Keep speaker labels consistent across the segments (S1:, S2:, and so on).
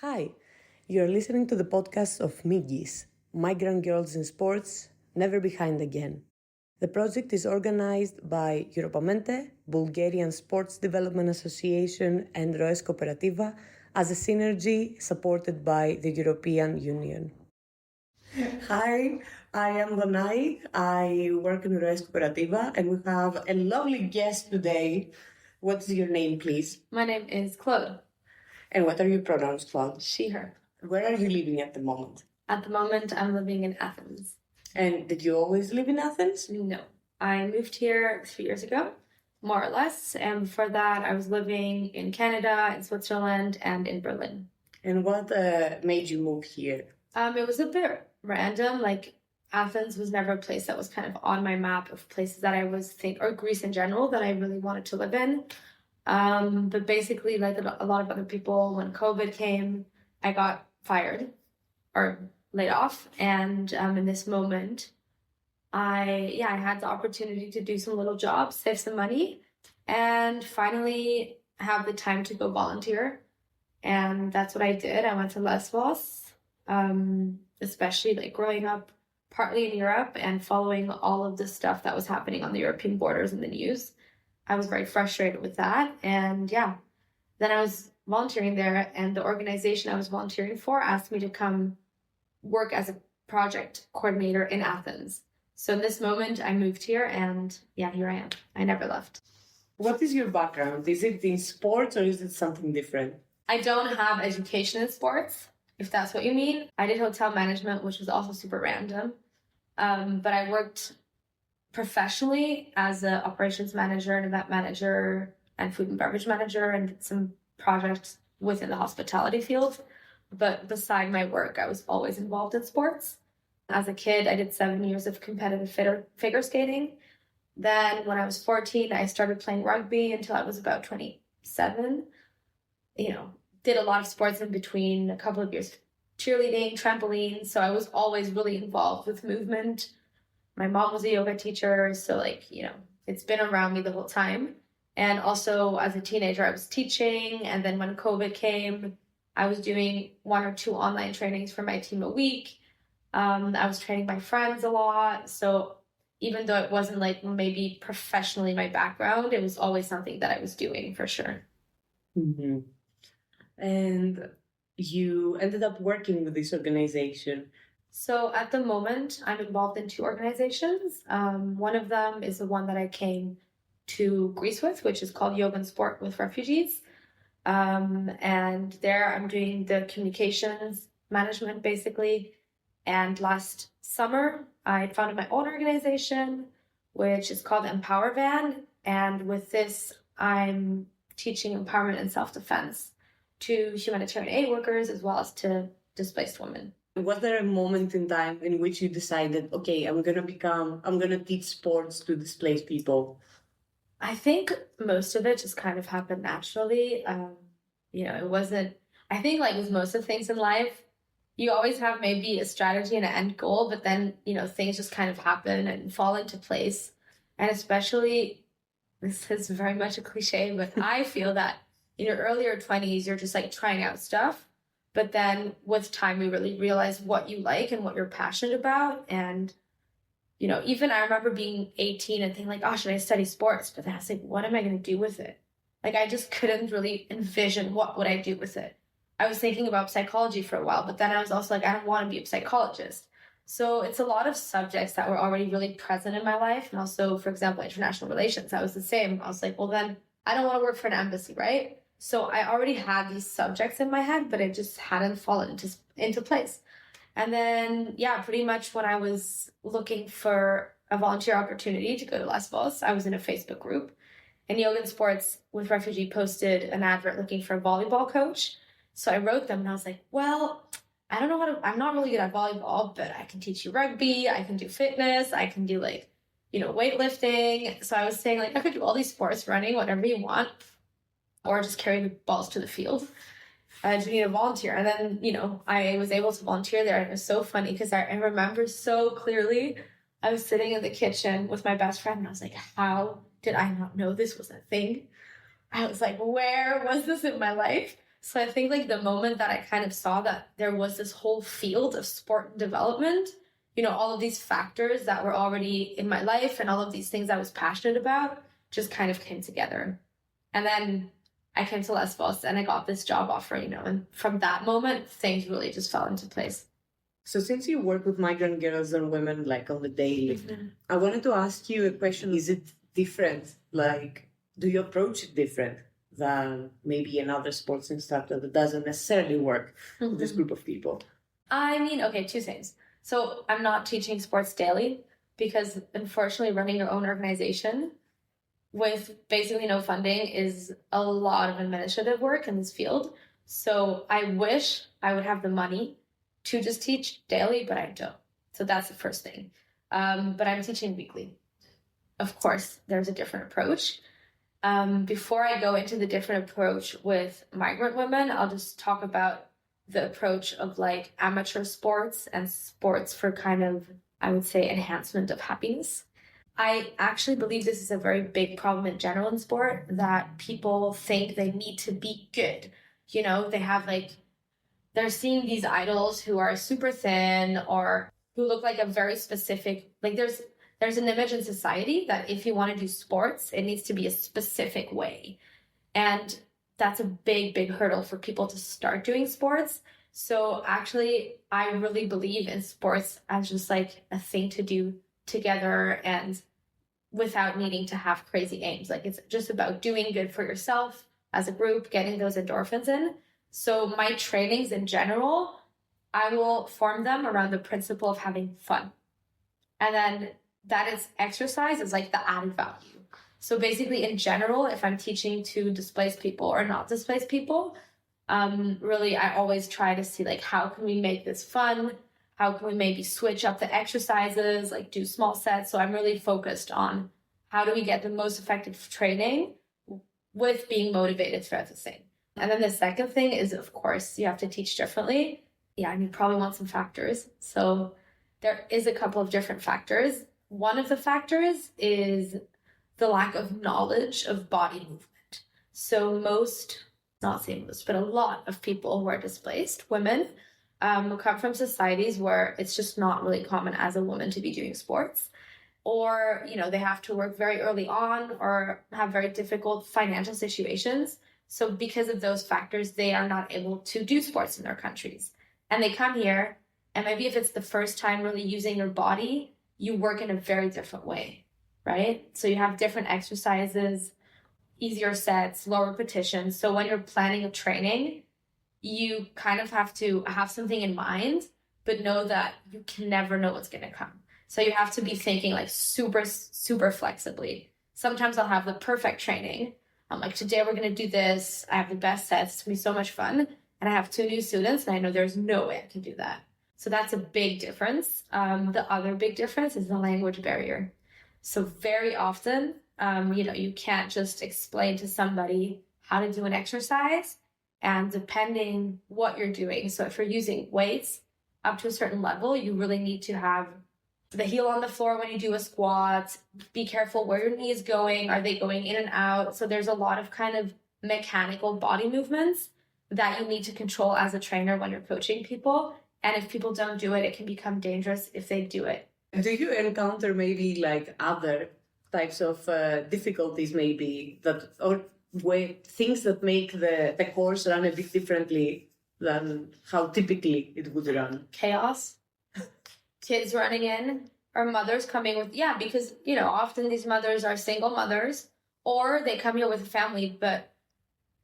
S1: Hi, you're listening to the podcast of MiGiS, Migrant Girls in Sports, Never Behind Again. The project is organized by Europamente, Bulgarian Sports Development Association, and Roes Cooperativa as a synergy supported by the European Union. Hi, I am Danai. I work in Roes Cooperativa, and we have a lovely guest today. What's your name, please?
S2: My name is Claude.
S1: And what are your pronouns, Claude?
S2: She, her.
S1: Where are you living at the moment?
S2: At the moment, I'm living in Athens.
S1: And did you always live in Athens?
S2: No. I moved here 3 years ago, more or less. And before that, I was living in Canada, in Switzerland, and in Berlin.
S1: And what made you move here?
S2: It was a bit random. Like, Athens was never a place that was kind of on my map of places that I was or Greece in general, that I really wanted to live in. But basically, like a lot of other people, when COVID came, I got fired or laid off. And in this moment, I had the opportunity to do some little jobs, save some money, and finally have the time to go volunteer. And that's what I did. I went to Lesbos, especially like growing up partly in Europe and following all of the stuff that was happening on the European borders in the news. I was very frustrated with that. And then I was volunteering there, and the organization I was volunteering for asked me to come work as a project coordinator in Athens. So in this moment, I moved here, and here I am. I never left.
S1: What is your background? Is it in sports or is it something different?
S2: I don't have education in sports, if that's what you mean. I did hotel management, which was also super random. But I worked professionally as an operations manager and event manager and food and beverage manager, and did some projects within the hospitality field. But beside my work, I was always involved in sports. As a kid, I did 7 years of competitive figure skating. Then when I was 14, I started playing rugby until I was about 27. Did a lot of sports in between, a couple of years cheerleading, trampoline. So I was always really involved with movement. My mom was a yoga teacher, so it's been around me the whole time. And also as a teenager, I was teaching. And then when COVID came, I was doing 1 or 2 online trainings for my team a week. I was training my friends a lot. So even though it wasn't like maybe professionally my background, it was always something that I was doing for sure.
S1: Mm-hmm. And you ended up working with this organization.
S2: So at the moment, I'm involved in 2 organizations. One of them is the one that I came to Greece with, which is called Yoga and Sport with Refugees. And there I'm doing the communications management, basically. And last summer, I founded my own organization, which is called Empower Van. And with this, I'm teaching empowerment and self-defense to humanitarian aid workers as well as to displaced women.
S1: Was there a moment in time in which you decided, okay, I'm going to teach sports to displaced people?
S2: I think most of it just kind of happened naturally. It wasn't, I think like with most of things in life, you always have maybe a strategy and an end goal, but then, things just kind of happen and fall into place. And especially, this is very much a cliche, but I feel that in your earlier 20s, you're just like trying out stuff. But then with time, you really realize what you like and what you're passionate about. And, even I remember being 18 and thinking like, oh, should I study sports? But then I was like, what am I going to do with it? Like, I just couldn't really envision what would I do with it. I was thinking about psychology for a while, but then I was also like, I don't want to be a psychologist. So it's a lot of subjects that were already really present in my life. And also, for example, international relations, I was the same. I was like, well, then I don't want to work for an embassy, right? So I already had these subjects in my head, but it just hadn't fallen into place. And then, pretty much when I was looking for a volunteer opportunity to go to Lesbos, I was in a Facebook group. And Yoga and Sports with Refugee posted an advert looking for a volleyball coach. So I wrote them and I was like, well, I don't know I'm not really good at volleyball, but I can teach you rugby. I can do fitness. I can do weightlifting. So I was saying I could do all these sports, running, whatever you want, or just carry the balls to the field. I just need a volunteer. And then, I was able to volunteer there. And it was so funny because I remember so clearly I was sitting in the kitchen with my best friend and I was like, how did I not know this was a thing? I was like, where was this in my life? So I think like the moment that I kind of saw that there was this whole field of sport development, all of these factors that were already in my life and all of these things I was passionate about just kind of came together. And then I came to Lesbos and I got this job offer, and from that moment, things really just fell into place.
S1: So since you work with migrant girls and women like on the daily, I wanted to ask you a question. Is it different? Like, do you approach it different than maybe another sports instructor that doesn't necessarily work with this group of people?
S2: I mean, okay, two things. So I'm not teaching sports daily because unfortunately running your own organization with basically no funding is a lot of administrative work in this field. So I wish I would have the money to just teach daily, but I don't. So that's the first thing. But I'm teaching weekly. Of course, there's a different approach. Before I go into the different approach with migrant women, I'll just talk about the approach of like amateur sports and sports for kind of, I would say, enhancement of happiness. I actually believe this is a very big problem in general in sport, that people think they need to be good. They have they're seeing these idols who are super thin or who look like a very specific, like there's an image in society that if you want to do sports, it needs to be a specific way. And that's a big, big hurdle for people to start doing sports. So actually, I really believe in sports as just like a thing to do together and without needing to have crazy aims. Like it's just about doing good for yourself as a group, getting those endorphins in. So my trainings in general, I will form them around the principle of having fun. And then that is exercise is like the added value. So basically in general, if I'm teaching to displaced people or not displaced people, really I always try to see like, how can we make this fun? How can we maybe switch up the exercises, like do small sets? So I'm really focused on how do we get the most effective training with being motivated throughout the thing. And then the second thing is, of course, you have to teach differently. Yeah, and you probably want some factors. So there is a couple of different factors. One of the factors is the lack of knowledge of body movement. So not saying most, but a lot of people who are displaced, women, come from societies where it's just not really common as a woman to be doing sports. Or, they have to work very early on or have very difficult financial situations. So because of those factors, they are not able to do sports in their countries. And they come here, and maybe if it's the first time really using your body, you work in a very different way, right? So you have different exercises, easier sets, low repetitions. So when you're planning a training, you kind of have to have something in mind, but know that you can never know what's going to come. So you have to be thinking like super, super flexibly. Sometimes I'll have the perfect training. I'm like, today we're going to do this. I have the best sets. It's going to be so much fun. And I have 2 new students and I know there's no way I can do that. So that's a big difference. The other big difference is the language barrier. So very often, you can't just explain to somebody how to do an exercise, and depending what you're doing. So if you're using weights up to a certain level, you really need to have the heel on the floor when you do a squat. Be careful where your knee is going. Are they going in and out? So there's a lot of kind of mechanical body movements that you need to control as a trainer when you're coaching people. And if people don't do it, it can become dangerous if they do it.
S1: Do you encounter maybe like other types of difficulties maybe things that make the course run a bit differently than how typically it would run?
S2: Chaos. Kids running in or mothers coming with, because, often these mothers are single mothers or they come here with a family, but,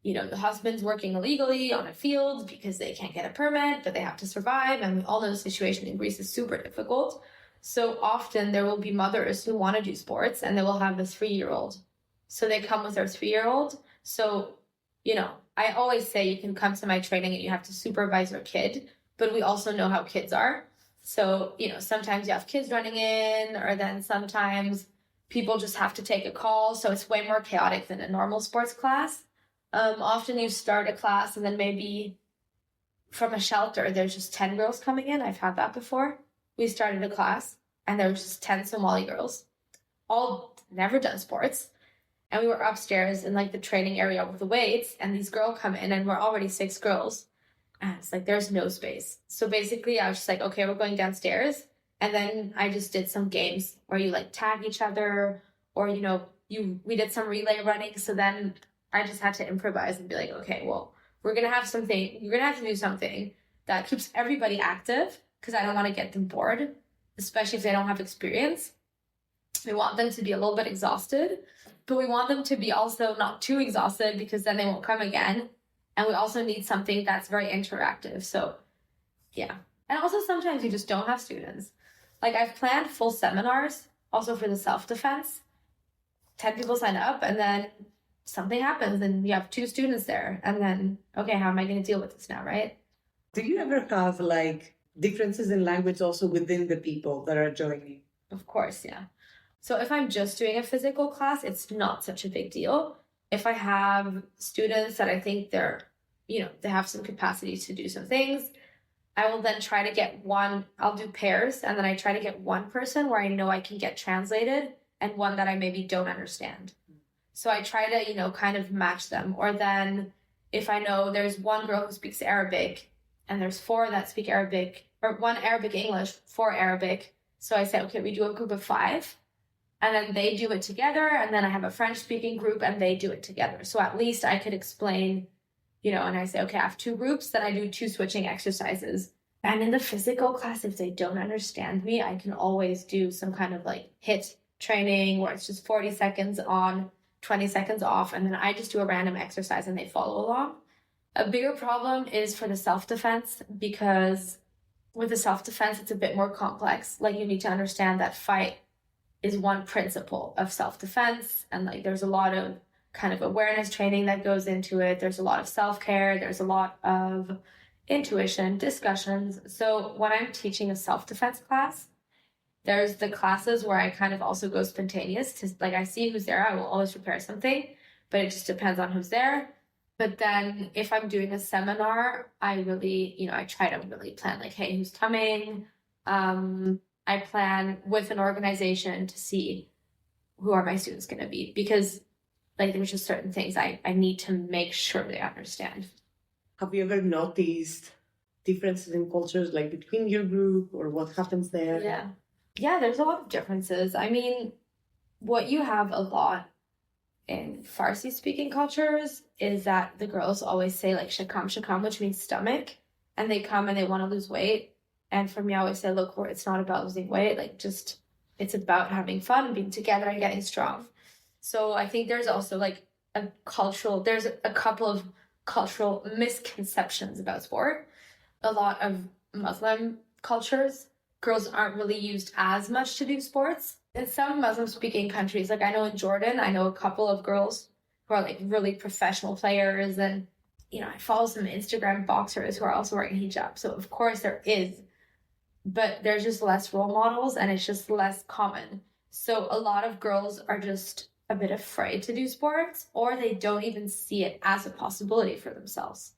S2: the husband's working illegally on a field because they can't get a permit, but they have to survive. And we all know the situation in Greece is super difficult. So often there will be mothers who want to do sports and they will have a 3-year-old. So they come with their 3-year-old. So, I always say you can come to my training and you have to supervise your kid, but we also know how kids are. So, sometimes you have kids running in, or then sometimes people just have to take a call. So it's way more chaotic than a normal sports class. Often you start a class and then maybe from a shelter, there's just 10 girls coming in. I've had that before. We started a class and there was just 10 Somali girls, all never done sports. And we were upstairs in like the training area with the weights, and these girls come in, and we're already 6 girls. And it's like, there's no space. So basically I was just like, okay, we're going downstairs. And then I just did some games where you like tag each other, or, you know, we did some relay running. So then I just had to improvise and be like, okay, well, you're going to have to do something that keeps everybody active, because I don't want to get them bored, especially if they don't have experience. We want them to be a little bit exhausted, but we want them to be also not too exhausted, because then they won't come again. And we also need something that's very interactive. So yeah. And also sometimes you just don't have students. Like I've planned full seminars also for the self-defense. 10 people sign up, and then something happens and you have 2 students there. And then, okay, how am I going to deal with this now, right?
S1: Do you ever have like differences in language also within the people that are joining?
S2: Of course, yeah. So if I'm just doing a physical class, it's not such a big deal. If I have students that I think they're, you know, they have some capacity to do some things, I will then try to get I'll do pairs, and then I try to get one person where I know I can get translated, and one that I maybe don't understand. So I try to, you know, kind of match them. Or then if I know there's one girl who speaks Arabic and there's 4 that speak Arabic, or 1 Arabic English, 4 Arabic. So I say, okay, we do a group of 5. And then they do it together, and then I have a French-speaking group, and they do it together. So at least I could explain, you know, and I say, okay, I have 2 groups, then I do 2 switching exercises. And in the physical class, if they don't understand me, I can always do some kind of like HIIT training where it's just 40 seconds on, 20 seconds off, and then I just do a random exercise and they follow along. A bigger problem is for the self-defense, because with the self-defense, it's a bit more complex. Like you need to understand that fight is one principle of self-defense, and like there's a lot of kind of awareness training that goes into it. There's a lot of self-care. There's a lot of intuition, discussions. So when I'm teaching a self-defense class, there's the classes where I kind of also go spontaneous to, like, I see who's there. I will always prepare something, but it just depends on who's there. But then if I'm doing a seminar, I really, you know, I try to really plan like, hey, who's coming? I plan with an organization to see who are my students going to be, because like there's just certain things I need to make sure they understand.
S1: Have you ever noticed differences in cultures, like between your group, or what happens there?
S2: Yeah, there's a lot of differences. I mean, what you have a lot in Farsi-speaking cultures is that the girls always say like shakam, which means stomach, and they come and they want to lose weight. And for me, I always say, look, it's not about losing weight. Like just, it's about having fun and being together and getting strong. So I think there's also like there's a couple of cultural misconceptions about sport. A lot of Muslim cultures, girls aren't really used as much to do sports. In some Muslim-speaking countries, like I know in Jordan, I know a couple of girls who are like really professional players, and you know, I follow some Instagram boxers who are also wearing hijab. So of course there is, but there's just less role models and it's just less common. So a lot of girls are just a bit afraid to do sports, or they don't even see it as a possibility for themselves.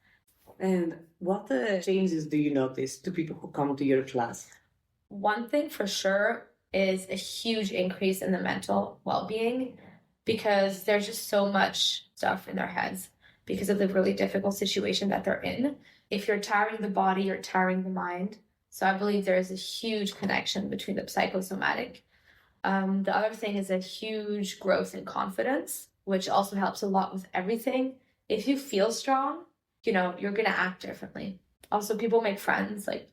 S1: And what changes do you notice to people who come to your class?
S2: One thing for sure is a huge increase in the mental well-being, because there's just so much stuff in their heads because of the really difficult situation that they're in. If you're tiring the body, you're tiring the mind. So I believe there is a huge connection between the psychosomatic. The other thing is a huge growth in confidence, which also helps a lot with everything. If you feel strong, you know, you're going to act differently. Also, people make friends, like,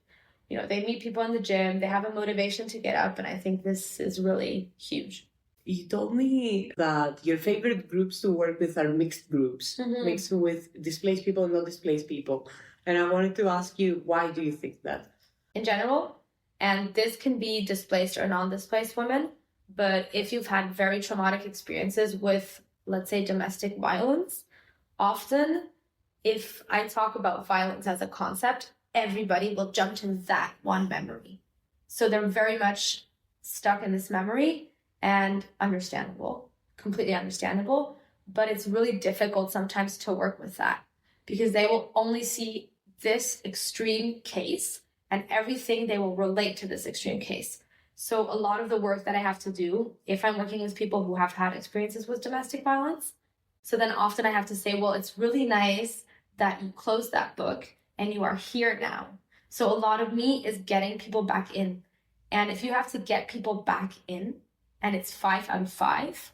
S2: you know, they meet people in the gym, they have a motivation to get up, and I think this is really huge.
S1: You told me that your favorite groups to work with are mixed groups, mixed with displaced people and not displaced people. And I wanted to ask you, why do you think that?
S2: In general, and this can be displaced or non-displaced women, but if you've had very traumatic experiences with, let's say, domestic violence, often if I talk about violence as a concept, everybody will jump to that one memory. So they're very much stuck in this memory, and understandable, completely understandable. But it's really difficult sometimes to work with that, because they will only see this extreme case and everything they will relate to this extreme case. So a lot of the work that I have to do, if I'm working with people who have had experiences with domestic violence, so then often I have to say, well, it's really nice that you closed that book and you are here now. So a lot of me is getting people back in. And if you have to get people back in and it's 5 out of 5,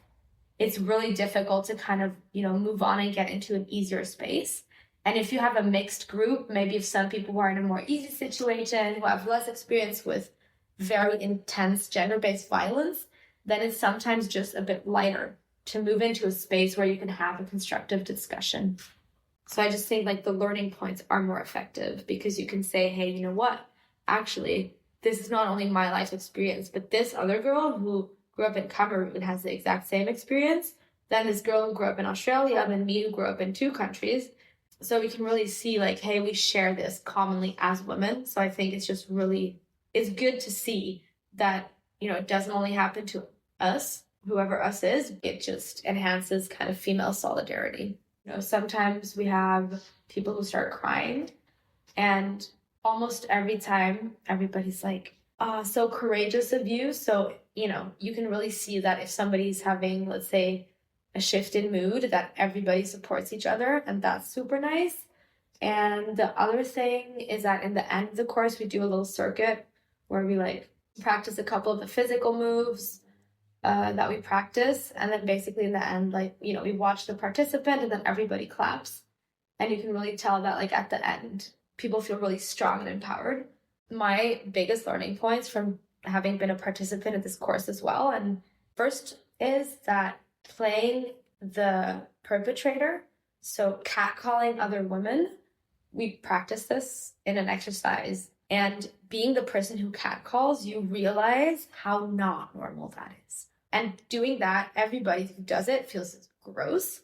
S2: it's really difficult to kind of, move on and get into an easier space. And if you have a mixed group, maybe if some people who are in a more easy situation, who have less experience with very intense gender-based violence, then it's sometimes just a bit lighter to move into a space where you can have a constructive discussion. So I just think like the learning points are more effective because you can say, hey, you know what? Actually, this is not only my life experience, but this other girl who grew up in Cameroon has the exact same experience. Then this girl who grew up in Australia, then me who grew up in 2 countries. So we can really see like, hey, we share this commonly as women. So I think it's just really, it's good to see that, it doesn't only happen to us, whoever us is, it just enhances kind of female solidarity. Sometimes we have people who start crying and almost every time everybody's like, so courageous of you. So, you can really see that if somebody's having, let's say, a shift in mood, that everybody supports each other, and that's super nice. And the other thing is that in the end of the course, we do a little circuit where we like practice a couple of the physical moves that we practice. And then basically in the end, like, we watch the participant and then everybody claps. And you can really tell that like at the end, people feel really strong and empowered. My biggest learning points from having been a participant in this course as well. And first is that playing the perpetrator, so catcalling other women, we practice this in an exercise. And being the person who catcalls, you realize how not normal that is. And doing that, everybody who does it feels gross.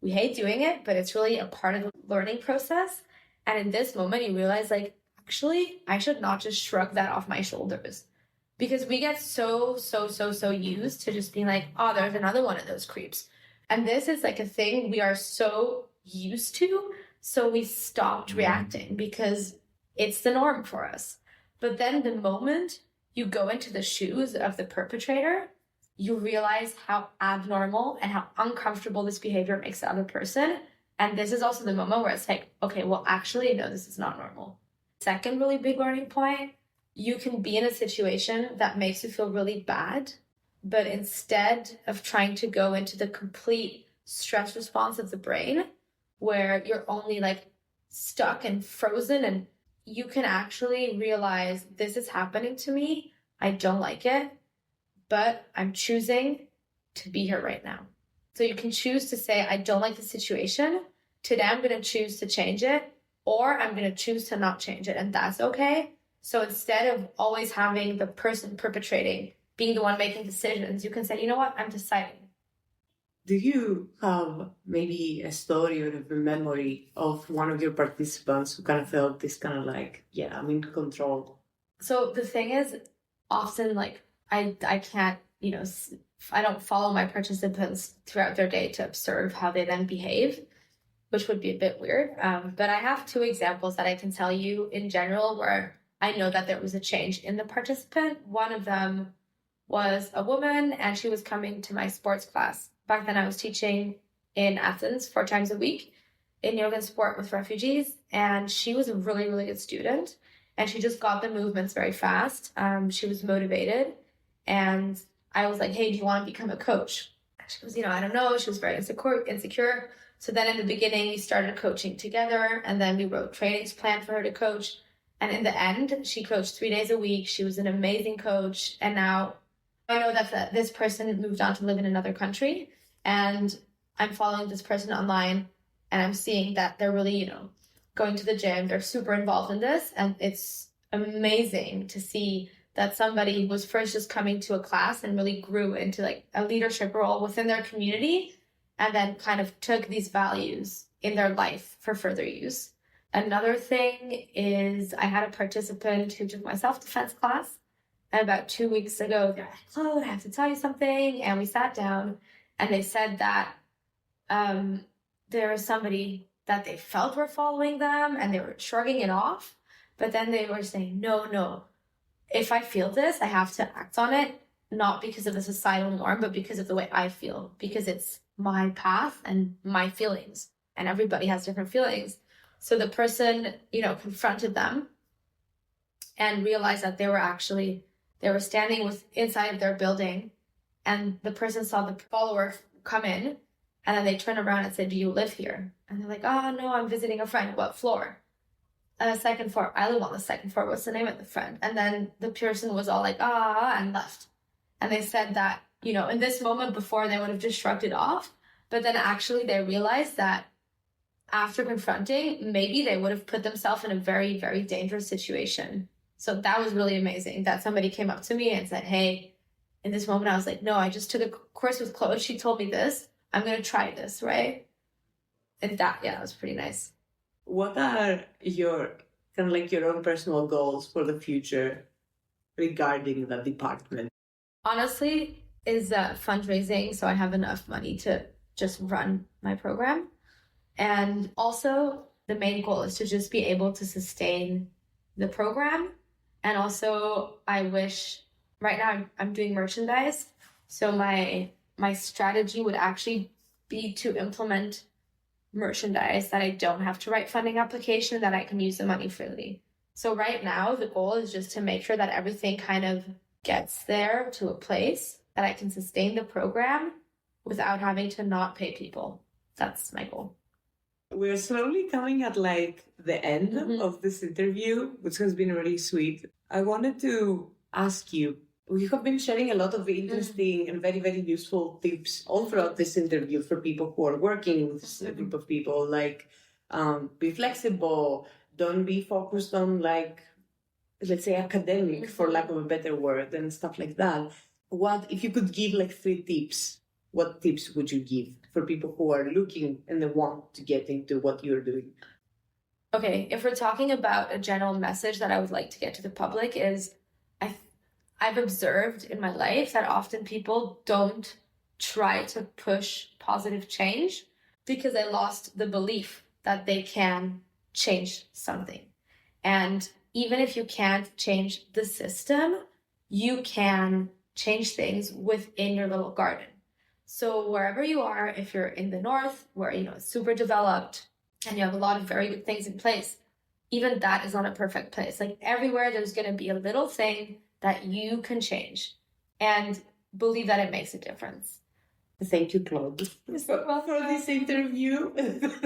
S2: We hate doing it, but it's really a part of the learning process. And in this moment, you realize like, actually, I should not just shrug that off my shoulders. Because we get so used to just being like, oh, there's another one of those creeps. And this is like a thing we are so used to. So we stopped reacting because it's the norm for us. But then the moment you go into the shoes of the perpetrator, you realize how abnormal and how uncomfortable this behavior makes the other person. And this is also the moment where it's like, okay, well, actually, no, this is not normal. Second really big learning point, you can be in a situation that makes you feel really bad, but instead of trying to go into the complete stress response of the brain, where you're only like stuck and frozen, and you can actually realize this is happening to me, I don't like it, but I'm choosing to be here right now. So you can choose to say, I don't like the situation. Today I'm going to choose to change it, or I'm going to choose to not change it. And that's okay. So instead of always having the person perpetrating being the one making decisions, you can say, you know what, I'm deciding.
S1: Do you have maybe a story or a memory of one of your participants who kind of felt this kind of like, yeah, I'm in control?
S2: So the thing is, often like I can't, I don't follow my participants throughout their day to observe how they then behave, which would be a bit weird. But I have 2 examples that I can tell you in general where I know that there was a change in the participant. One of them was a woman and she was coming to my sports class. Back then I was teaching in Athens 4 times a week in yoga and sport with refugees. And she was a really, really good student. And she just got the movements very fast. She was motivated. And I was like, hey, do you want to become a coach? She goes, I don't know. She was very insecure. So then in the beginning, we started coaching together. And then we wrote trainings planned for her to coach. And in the end, she coached 3 days a week. She was an amazing coach. And now I know that this person moved on to live in another country. And I'm following this person online. And I'm seeing that they're really, going to the gym. They're super involved in this. And it's amazing to see that somebody was first just coming to a class and really grew into like a leadership role within their community. And then kind of took these values in their life for further use. Another thing is I had a participant who took my self-defense class. And about 2 weeks ago, they're like, Claude, I have to tell you something. And we sat down and they said that there was somebody that they felt were following them and they were shrugging it off. But then they were saying, no, if I feel this, I have to act on it, not because of the societal norm, but because of the way I feel, because it's my path and my feelings, and everybody has different feelings. So the person, confronted them and realized that they were standing inside of their building, and the person saw the follower come in, and then they turned around and said, "Do you live here?" And they're like, "Oh, no, I'm visiting a friend." "What floor?" "Second floor." "I live on the second floor. What's the name of the friend?" And then the person was all like, and left. And they said that, in this moment before, they would have just shrugged it off. But then actually they realized that after confronting, maybe they would have put themselves in a very, very dangerous situation. So that was really amazing that somebody came up to me and said, "Hey," in this moment, I was like, "No, I just took a course with Claude. She told me this. I'm going to try this," right? And that was pretty nice.
S1: What are your own personal goals for the future regarding the department?
S2: Honestly, is fundraising, so I have enough money to just run my program. And also, the main goal is to just be able to sustain the program. And also, I wish, right now I'm doing merchandise, so my strategy would actually be to implement merchandise that I don't have to write funding application, that I can use the money freely. So right now, the goal is just to make sure that everything kind of gets there to a place that I can sustain the program without having to not pay people. That's my goal.
S1: We're slowly coming at the end of this interview, which has been really sweet. I wanted to ask you, we have been sharing a lot of interesting and very, very useful tips all throughout this interview for people who are working with a group of people, be flexible, don't be focused on let's say academic, for lack of a better word, and stuff like that. What, if you could give 3 tips, what tips would you give for people who are looking and they want to get into what you're doing?
S2: Okay, if we're talking about a general message that I would like to get to the public is, I've observed in my life that often people don't try to push positive change because they lost the belief that they can change something. And even if you can't change the system, you can change things within your little garden. So wherever you are, if you're in the north, where it's super developed and you have a lot of very good things in place, even that is not a perfect place. Everywhere, there's going to be a little thing that you can change, and believe that it makes a difference.
S1: Thank you, Claude, for this interview.